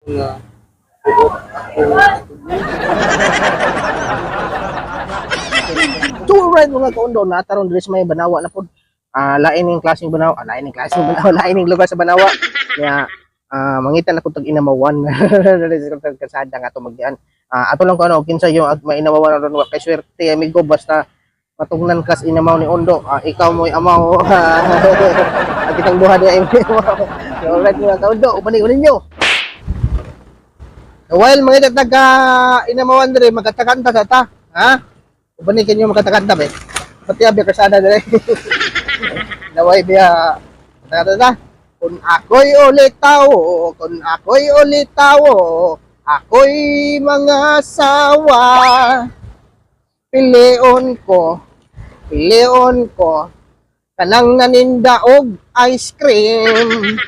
nga buot ako. So right mga kaundo, nataron diri sa may Banawa na pod. Lain ning klaseng Banawa, lain ning klaseng Banawa, lain ning lugar sa Banawa. Kaya mangitan ako tag inamawan diri sa kalsada nga to magdian. Ato lang ko ano kinsa yung mainawawan ron wa kay swerte amigo basta matungnan kas inamaw ni Ondo. Ikaw mo'y amaw. At kitang buha di ay so right mga kaundo, ubani ko ninyo. While mga taga inamawan diri magkatakanta sa ta, ha? Ubani kanyo magkatakanta be. Pati abi kasada diri. Naway biya ta. Kung ako'y ulit tao, kung ako'y ulit tao, ako'y mga sawa. Pilion ko, kanang naninda og ice cream.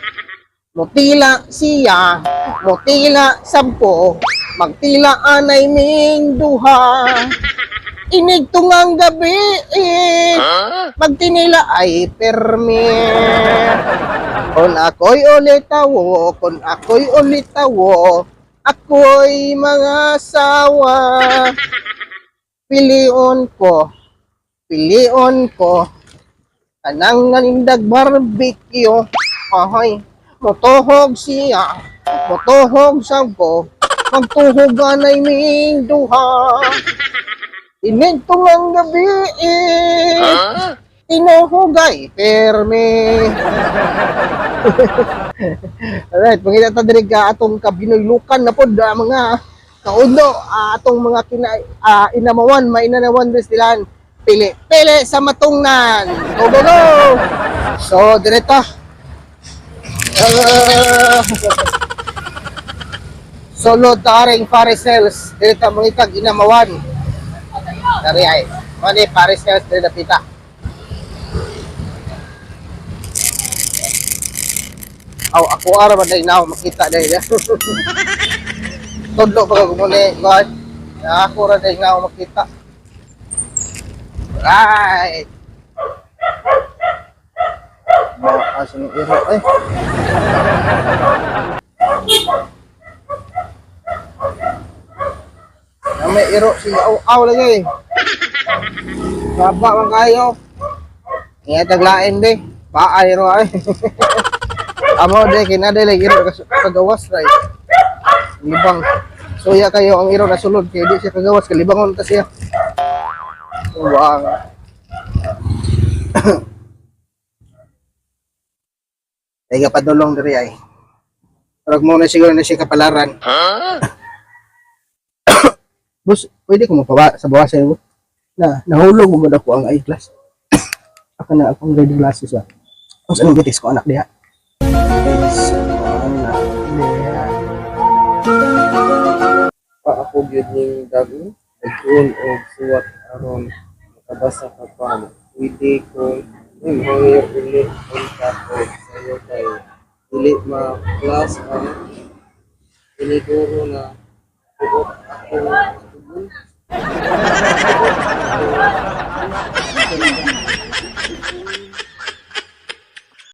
Mutila siya, mutila sampo, magtila anay ming duha. Inig tungang gabi, magtinila ay permi. Kung ako'y ulit tawo, kung ako'y ulit tawo, ako'y mga sawa. Pilion ko, kanang nanindag barbecue. Ahoy, motohog siya, motohog sampo, magtuhog anay ming duha. Inig tungang gabi, tinuhugay permi. Alright, pangita ta diri ka atong kabinulukan na pod mga kaundo, atong mga inamawan, mainanawan din silan. Pili sa matungnan. Go go go. So direto. Solo taring Parisels direto mangitag inamawan. Dari ay, mani Parisels diri dapita. Ako ara ba dai now makita dai. Tudlo pa ko muna God. Ako ra dai now makita. Right. Asan yung iro eh. May iro siya aw lagi. Baba man kayo. Iya taglain be. Paay ro ay. Amo de kinade lagi iro kagawas ray. Libang. Suya kayo ang iro na sulod kay di siya kagawas kalibangon ta siya. Uwang. Ay padulong diri ay. Pero mo na siguro na siya kapalaran. Bus, pwede ko mapawa sa bawas sa'yo. Nahulog mo ako ang eyeglass. Ako na akong reading glasses ba. Kung saan bitis ko anak diha. Bitis ko anak diha. Paako gyud ning dago, nagkuon og suwat aron makabasa ka pa. Pwede ko mga ulit ang tapo sa'yo kay dili ma-class ang piniguro na buot ako.